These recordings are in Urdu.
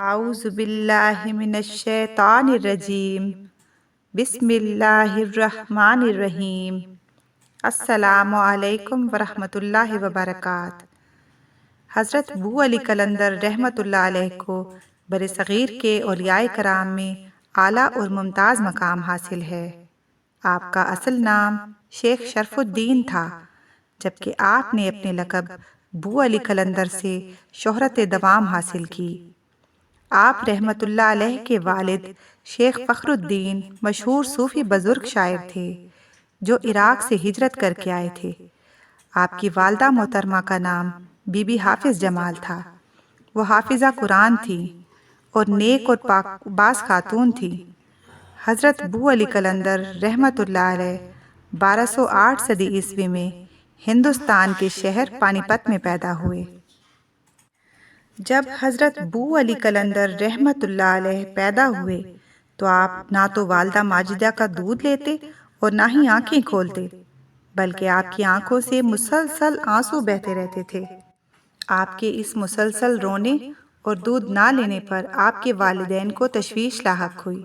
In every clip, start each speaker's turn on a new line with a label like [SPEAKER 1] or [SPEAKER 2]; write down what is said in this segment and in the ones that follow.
[SPEAKER 1] اعوذ باللہ من الشیطان الرجیم بسم اللہ الرحمن الرحیم۔ السلام علیکم ورحمۃ اللہ وبرکاتہ۔ حضرت بو علی قلندر رحمۃ اللہ علیہ کو بر صغیر کے اولیاء کرام میں اعلیٰ اور ممتاز مقام حاصل ہے۔ آپ کا اصل نام شیخ شرف الدین تھا، جبکہ آپ نے اپنے لقب بو علی قلندر سے شہرت دوام حاصل کی۔ آپ رحمت اللہ علیہ کے والد شیخ فخر الدین مشہور صوفی بزرگ شاعر تھے جو عراق سے ہجرت کر کے آئے تھے۔ آپ کی والدہ محترمہ کا نام بی بی حافظ جمال تھا۔ وہ حافظہ قرآن تھیں اور نیک اور پاک باز خاتون تھیں۔ حضرت بو علی قلندر رحمت اللہ علیہ 1208 صدی عیسوی میں ہندوستان کے شہر پانی پت میں پیدا ہوئے۔ جب حضرت بو علی قلندر رحمت اللہ علیہ پیدا ہوئے تو آپ نہ تو والدہ ماجدہ کا دودھ لیتے اور نہ ہی آنکھیں کھولتے، بلکہ آپ کی آنکھوں سے مسلسل آنسو بہتے رہتے تھے۔ آپ کے اس مسلسل رونے اور دودھ نہ لینے پر آپ کے والدین کو تشویش لاحق ہوئی۔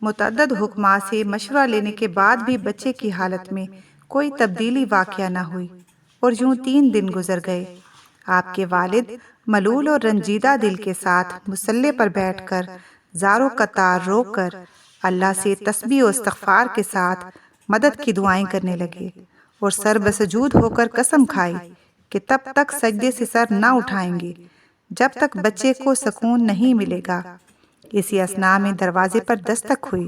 [SPEAKER 1] متعدد حکماء سے مشورہ لینے کے بعد بھی بچے کی حالت میں کوئی تبدیلی واقع نہ ہوئی اور یوں 3 دن گزر گئے۔ آپ کے والد ملول اور رنجیدہ دل کے ساتھ مصلے پر بیٹھ کر زار و قطار رو کر اللہ سے تسبیح و استغفار کے ساتھ مدد کی دعائیں کرنے لگے اور سر بسجود ہو کر قسم کھائی کہ تب تک سجدے سے سر نہ اٹھائیں گے جب تک بچے کو سکون نہیں ملے گا۔ اسی اثناء میں دروازے پر دستک ہوئی۔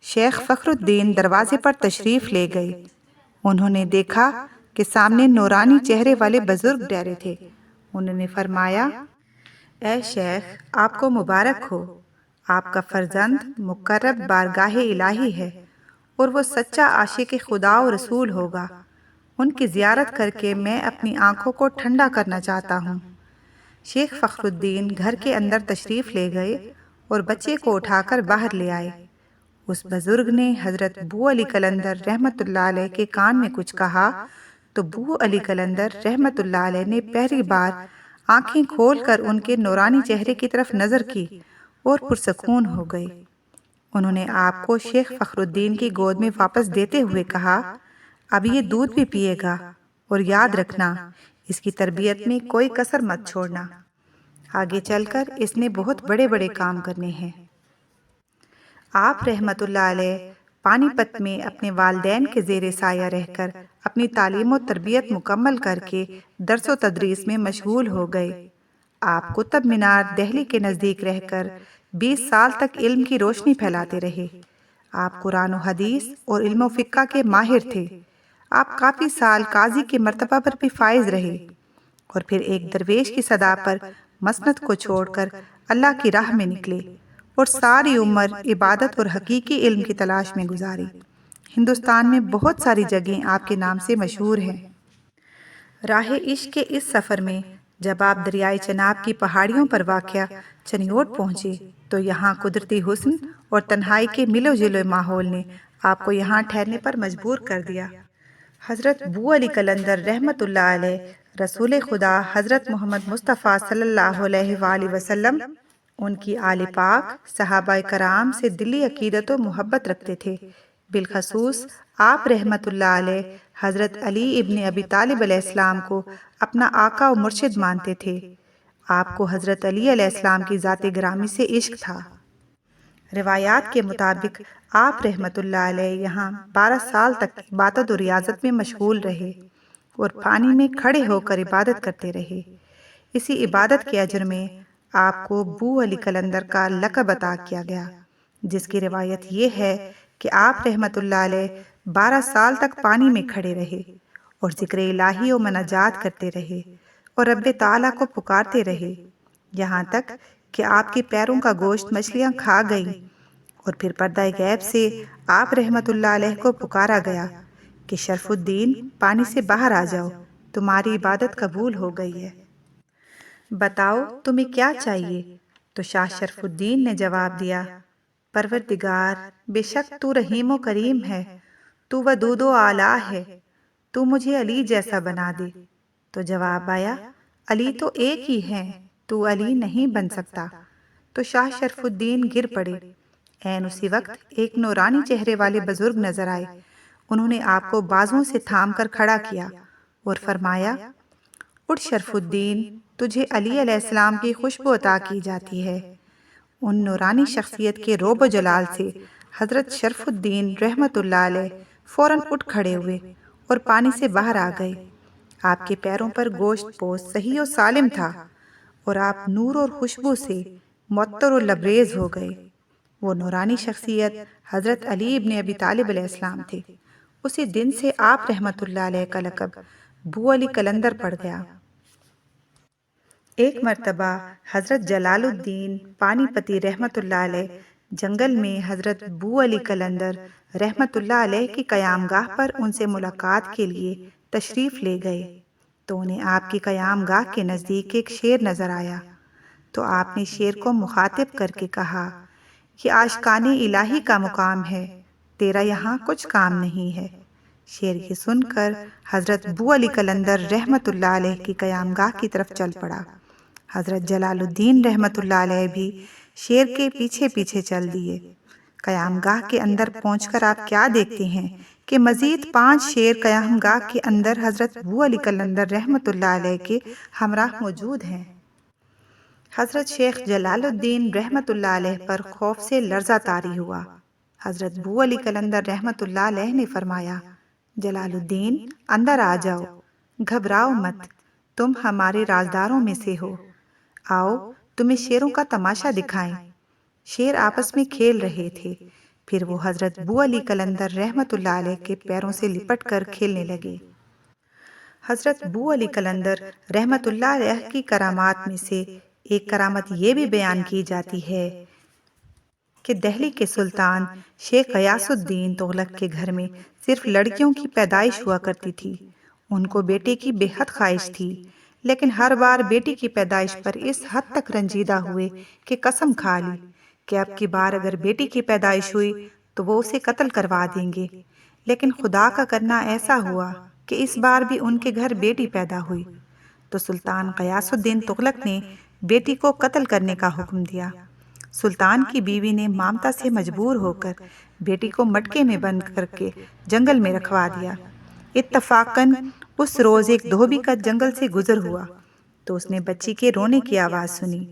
[SPEAKER 1] شیخ فخر الدین دروازے پر تشریف لے گئے۔ انہوں نے دیکھا کہ سامنے نورانی چہرے والے بزرگ ٹھہرے تھے۔ انہوں نے فرمایا، اے شیخ، آپ کو مبارک ہو، آپ کا فرزند مقرب بارگاہ الہی ہے اور وہ سچا عاشق خدا و رسول ہوگا۔ ان کی زیارت کر کے میں اپنی آنکھوں کو ٹھنڈا کرنا چاہتا ہوں۔ شیخ فخر الدین گھر کے اندر تشریف لے گئے اور بچے کو اٹھا کر باہر لے آئے۔ اس بزرگ نے حضرت بو علی قلندر رحمت اللہ علیہ کے کان میں کچھ کہا تو بو علی قلندر رحمت اللہ علیہ نے پہلی بار آنکھیں کھول کر ان کے نورانی چہرے کی طرف نظر کی اور پرسکون ہو گئے۔ انہوں نے آپ کو شیخ فخر الدین کی گود میں واپس دیتے ہوئے کہا، اب یہ دودھ بھی پیے گا اور یاد رکھنا اس کی تربیت میں کوئی کسر مت چھوڑنا، آگے چل کر اس نے بہت بڑے بڑے کام کرنے ہیں۔ آپ رحمت اللہ علیہ پانی پت میں اپنے والدین کے زیر سایہ رہ کر اپنی تعلیم و تربیت مکمل کر کے درس و تدریس میں مشغول ہو گئے۔ آپ قطب مینار دہلی کے نزدیک رہ کر 20 سال تک علم کی روشنی پھیلاتے رہے۔ آپ قرآن و حدیث اور علم و فقہ کے ماہر تھے۔ آپ کافی سال قاضی کے مرتبہ پر بھی فائز رہے اور پھر ایک درویش کی صدا پر مسند کو چھوڑ کر اللہ کی راہ میں نکلے اور ساری عمر عبادت اور حقیقی علم کی تلاش میں گزاری۔ ہندوستان میں بہت ساری جگہیں آپ کے نام سے مشہور ہیں۔ راہ عشق کے اس سفر میں جب آپ دریائے چناب کی پہاڑیوں پر واقع چنیوٹ پہنچے تو یہاں قدرتی حسن اور تنہائی کے ملو جلو ماحول نے آپ کو یہاں ٹھہرنے پر مجبور کر دیا۔ حضرت بو علی قلندر رحمت اللہ علیہ رسول خدا حضرت محمد مصطفیٰ صلی اللہ علیہ وآلہ وسلم، ان کی آل پاک، صحابہ کرام سے دلی عقیدت و محبت رکھتے تھے۔ بالخصوص آپ رحمت اللہ علیہ حضرت علی ابن ابی طالب علیہ السلام کو اپنا آقا و مرشد مانتے تھے۔ آپ کو حضرت علی علیہ السلام کی ذات گرامی سے عشق تھا۔ روایات کے مطابق آپ رحمت اللہ علیہ یہاں 12 سال تک عبادت و ریاضت میں مشغول رہے اور پانی میں کھڑے ہو کر عبادت کرتے رہے۔ اسی عبادت کے اجر میں آپ کو بو علی قلندر کا لقب عطا کیا گیا، جس کی روایت یہ ہے کہ آپ رحمت اللہ علیہ 12 سال تک پانی میں کھڑے رہے اور ذکر الہی و مناجات کرتے رہے اور رب تعالیٰ کو پکارتے رہے، یہاں تک کہ آپ کے پیروں کا گوشت مچھلیاں کھا گئیں اور پھر پردہ غیب سے آپ رحمت اللہ علیہ کو پکارا گیا کہ شرف الدین پانی سے باہر آ جاؤ، تمہاری عبادت قبول ہو گئی ہے، بتاؤ تمہیں کیا چاہیے؟ تو شاہ شرف الدین نے جواب دیا، پروردگار، بے شک تو رحیم و کریم ہے، تو ودود و اعلیٰ ہے، تو مجھے علی جیسا بنا دے۔ تو جواب آیا، علی تو ایک ہی ہے، تو علی نہیں بن سکتا۔ تو شاہ شرف الدین گر پڑے۔ عین اسی وقت ایک نورانی چہرے والے بزرگ نظر آئے۔ انہوں نے آپ کو بازوؤں سے تھام کر کھڑا کیا اور فرمایا، اٹھ شرف الدین، تجھے علی علیہ السلام کی خوشبو عطا کی جاتی ہے۔ ان نورانی شخصیت کے رعب و جلال سے حضرت شرف الدین رحمت اللہ علیہ فوراً اٹھ کھڑے ہوئے اور پانی سے باہر آ گئے۔ آپ کے پیروں پر گوشت پوست صحیح و سالم تھا اور آپ نور اور خوشبو سے معطر و لبریز ہو گئے۔ وہ نورانی شخصیت حضرت علی ابن ابی طالب علیہ السلام تھے۔ اسی دن سے آپ رحمت اللہ علیہ کا لقب بو علی قلندر پڑ گیا۔ ایک مرتبہ حضرت جلال الدین پانی پتی رحمت اللہ علیہ جنگل میں حضرت بو علی قلندر رحمت اللہ علیہ کی قیام گاہ پر ان سے ملاقات کے لیے تشریف لے گئے تو انہیں آپ کی قیام گاہ کے نزدیک ایک شیر نظر آیا۔ تو آپ نے شیر کو مخاطب کر کے کہا، یہ عاشقان الہی کا مقام ہے، تیرا یہاں کچھ کام نہیں ہے۔ شیر یہ سن کر حضرت بو علی قلندر رحمت اللہ علیہ کی قیام گاہ کی طرف چل پڑا۔ حضرت جلال الدین رحمت اللہ علیہ بھی شیر کے پیچھے پیچھے چل دیے۔ قیام گاہ کے اندر پہنچ کر آپ کیا دیکھتے ہیں کہ مزید 5 شیر قیام گاہ کے اندر حضرت بو علی قلندر رحمت اللہ علیہ کے ہمراہ موجود ہیں۔ حضرت شیخ جلال الدین رحمت اللہ علیہ پر خوف سے لرزہ طاری ہوا۔ حضرت بو علی قلندر رحمت اللہ علیہ نے فرمایا، جلال الدین اندر آ جاؤ، گھبراؤ مت، تم ہمارے رازداروں میں سے ہو، آؤ تمہیں شیروں کا تماشا دکھائیں۔ شیر آپس میں کھیل رہے تھے، پھر وہ حضرت بو علی قلندر رحمت اللہ علیہ کے پیروں سے لپٹ کر کھیلنے لگے۔ حضرت بو علی قلندر رحمت اللہ علیہ کی کرامات میں سے ایک کرامت یہ بھی بیان کی جاتی ہے کہ دہلی کے سلطان شیخ غیاث الدین تغلق کے گھر میں صرف لڑکیوں کی پیدائش ہوا کرتی تھی۔ ان کو بیٹے کی بے حد خواہش تھی، لیکن ہر بار بیٹی کی پیدائش پر اس حد تک رنجیدہ ہوئے کہ قسم کھا لی کہ اب کی بار اگر بیٹی کی پیدائش ہوئی تو وہ اسے قتل کروا دیں گے۔ لیکن خدا کا کرنا ایسا ہوا کہ اس بار بھی ان کے گھر بیٹی پیدا ہوئی، تو سلطان غیاث الدین تغلق نے بیٹی کو قتل کرنے کا حکم دیا۔ سلطان کی بیوی نے مامتا سے مجبور ہو کر بیٹی کو مٹکے میں بند کر کے جنگل میں رکھوا دیا۔ اتفاقاً اس روز ایک دھوبی کا جنگل سے گزر ہوا تو اس نے بچی کے رونے کی آواز سنی۔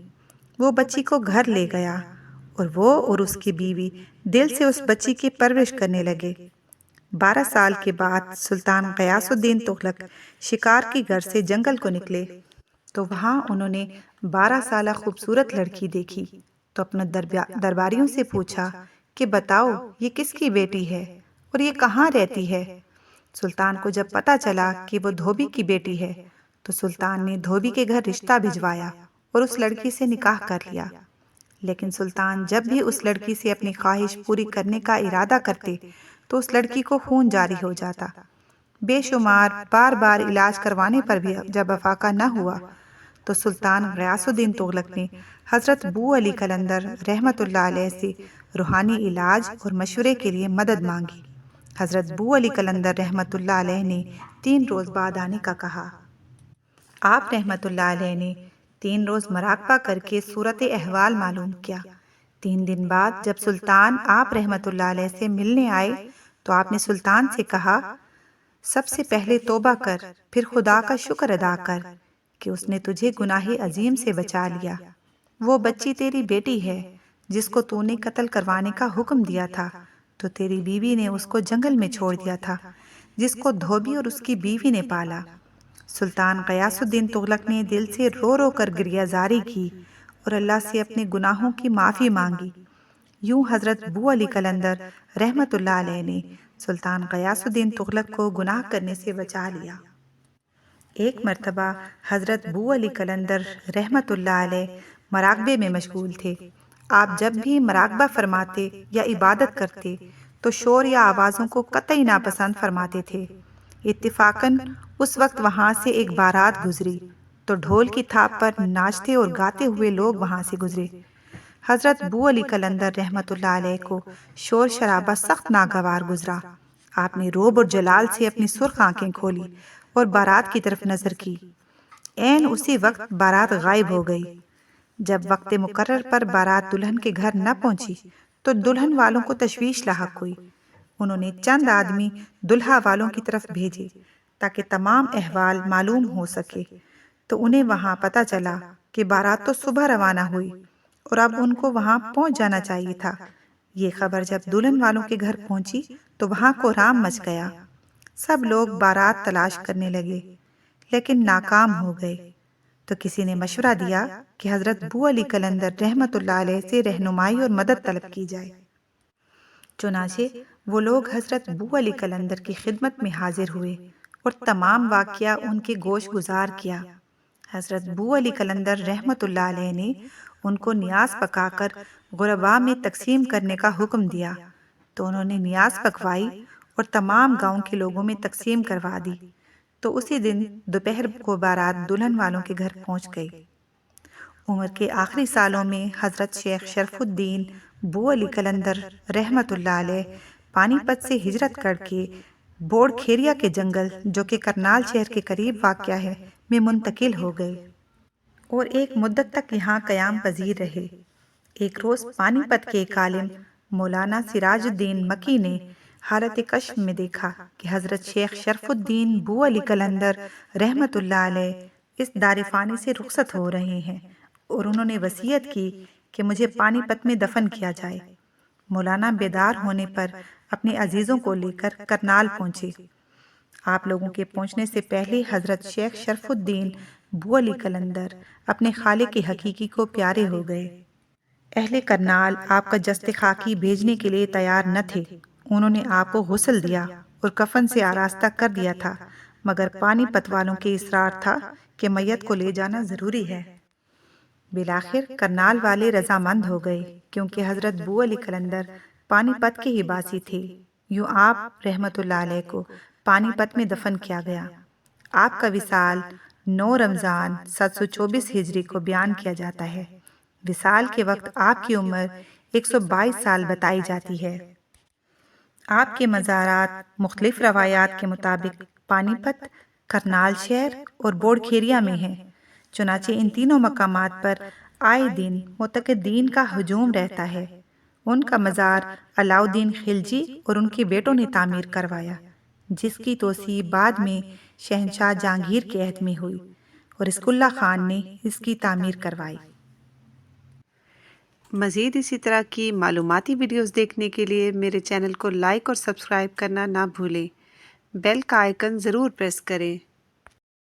[SPEAKER 1] وہ بچی کو گھر لے گیا اور وہ اور اس کی بیوی دل سے اس بچی کی پرورش کرنے لگے۔ 12 سال کے بعد سلطان غیاث الدین تغلق شکار کی غرض سے جنگل کو نکلے تو وہاں انہوں نے 12 سالہ خوبصورت لڑکی دیکھی تو اپنے درباریوں سے پوچھا کہ بتاؤ یہ کس کی بیٹی ہے اور یہ کہاں رہتی ہے؟ سلطان کو جب پتہ چلا کہ وہ دھوبی کی بیٹی ہے تو سلطان نے دھوبی کے گھر رشتہ بھجوایا اور اس لڑکی سے نکاح کر لیا۔ لیکن سلطان جب بھی اس لڑکی سے اپنی خواہش پوری کرنے کا ارادہ کرتے تو اس لڑکی کو خون جاری ہو جاتا۔ بے شمار بار بار علاج کروانے پر بھی جب افاقہ نہ ہوا تو سلطان غیاث الدین تغلق نے حضرت بو علی قلندر رحمت اللہ علیہ سے روحانی علاج اور مشورے کے لیے مدد مانگی۔ حضرت بو علی قلندر رحمت اللہ علیہ نے 3 روز بعد آنے کا کہا۔ آپ رحمت اللہ علیہ نے 3 روز مراقبہ کر کے صورت احوال معلوم کیا۔ 3 دن بعد جب سلطان آپ رحمت اللہ علیہ سے ملنے آئے تو آپ نے سلطان سے کہا، سب سے پہلے توبہ کر، پھر خدا کا شکر ادا کر کہ اس نے تجھے گناہ عظیم سے بچا لیا۔ وہ بچی تیری بیٹی ہے جس کو تو نے قتل کروانے کا حکم دیا تھا تو تیری بیوی نے اس کو جنگل میں چھوڑ دیا تھا، جس کو دھوبی اور اس کی بیوی نے پالا۔ سلطان غیاث الدین تغلق نے دل سے رو رو کر گریہ زاری کی اور اللہ سے اپنے گناہوں کی معافی مانگی۔ یوں حضرت بو علی قلندر رحمت اللہ علیہ نے سلطان غیاث الدین تغلق کو گناہ کرنے سے بچا لیا۔ ایک مرتبہ حضرت بو علی قلندر رحمت اللہ علیہ مراقبے میں مشغول تھے۔ آپ جب بھی مراقبہ فرماتے یا عبادت کرتے تو شور یا آوازوں کو قطعی ناپسند فرماتے تھے۔ اتفاقاً اس وقت وہاں سے ایک بارات گزری تو ڈھول کی تھاپ پر ناچتے اور گاتے ہوئے لوگ وہاں سے گزرے۔ حضرت بو علی قلندر رحمت اللہ علیہ کو شور شرابہ سخت ناگوار گزرا۔ آپ نے رعب اور جلال سے اپنی سرخ آنکھیں کھولی اور بارات کی طرف نظر کی۔ عین اسی وقت بارات غائب ہو گئی۔ جب وقت مقرر پر بارات دلہن کے گھر نہ پہنچی تو دلہن والوں کو تشویش لاحق ہوئی۔ انہوں نے چند آدمی دلہا والوں کی طرف بھیجے تاکہ تمام احوال معلوم ہو سکے، تو انہیں وہاں پتہ چلا کہ بارات تو صبح روانہ ہوئی اور اب ان کو وہاں پہنچ جانا چاہیے تھا۔ یہ خبر جب دلہن والوں کے گھر پہنچی تو وہاں کورام مچ گیا۔ سب لوگ بارات تلاش کرنے لگے لیکن ناکام ہو گئے، تو کسی نے مشورہ دیا کہ حضرت بو علی قلندر رحمت اللہ علیہ سے رہنمائی اور مدد طلب کی جائے۔ چنانچہ وہ لوگ حضرت بو علی قلندر کی خدمت میں حاضر ہوئے اور تمام واقعہ ان کے گوش گزار کیا۔ حضرت بو علی قلندر رحمت اللہ علیہ نے ان کو نیاز پکا کر غرباء میں تقسیم کرنے کا حکم دیا، تو انہوں نے نیاز پکوائی اور تمام گاؤں کے لوگوں میں تقسیم کروا دی۔ تو اسی دن دوپہر کو بارات دلہن والوں کے گھر پہنچ گئی۔ عمر کے آخری سالوں میں حضرت شیخ شرف الدین بو علی قلندر رحمت اللہ علیہ پانی پت سے ہجرت کر کے بوڑ کھیریا کے جنگل، جو کہ کرنال شہر کے قریب واقع ہے، میں منتقل ہو گئے اور ایک مدت تک یہاں قیام پذیر رہے۔ ایک روز پانی پت کے ایک عالم مولانا سراج الدین مکی نے حالت کشف میں دیکھا کہ حضرت شیخ شرف الدین بو علی قلندر رحمت اللہ علیہ اس دار فانی سے رخصت ہو رہے ہیں، اور انہوں نے وصیت کی کہ مجھے پانی پت میں دفن کیا جائے۔ مولانا بیدار ہونے پر اپنے عزیزوں کو لے کر کرنال پہنچے۔ آپ لوگوں کے پہنچنے سے پہلے حضرت شیخ شرف الدین بو علی قلندر اپنے خالق حقیقی کو پیارے ہو گئے۔ اہل کرنال آپ کا جسد خاکی بھیجنے کے لیے تیار نہ تھے۔ انہوں نے آپ کو غسل دیا اور کفن سے آراستہ کر دیا تھا، مگر پانی پت والوں کے اصرار تھا کہ میت کو لے جانا ضروری ہے۔ بالآخر کرنال والے رضامند ہو گئے، کیونکہ حضرت بو علی قلندر پانی پت کے ہی باسی تھے۔ یوں آپ رحمت اللہ علیہ کو پانی پت میں دفن کیا گیا۔ آپ کا وصال 9 رمضان 724 ہجری کو بیان کیا جاتا ہے۔ وصال کے وقت آپ کی عمر 122 سال بتائی جاتی ہے۔ آپ کے مزارات مختلف روایات کے مطابق پانی پت، کرنال شہر اور بوڑ کھیریا میں ہیں۔ چنانچہ ان تینوں مقامات پر آئے دن معتقدین کا ہجوم رہتا ہے۔ ان کا مزار علاؤ الدین خلجی اور ان کے بیٹوں نے تعمیر کروایا، جس کی توسیع بعد میں شہنشاہ جہانگیر کے عہد میں ہوئی اور اسق اللہ خان نے اس کی تعمیر کروائی۔
[SPEAKER 2] مزید اسی طرح کی معلوماتی ویڈیوز دیکھنے کے لیے میرے چینل کو لائک اور سبسکرائب کرنا نہ بھولیں۔ بیل کا آئیکن ضرور پریس کریں۔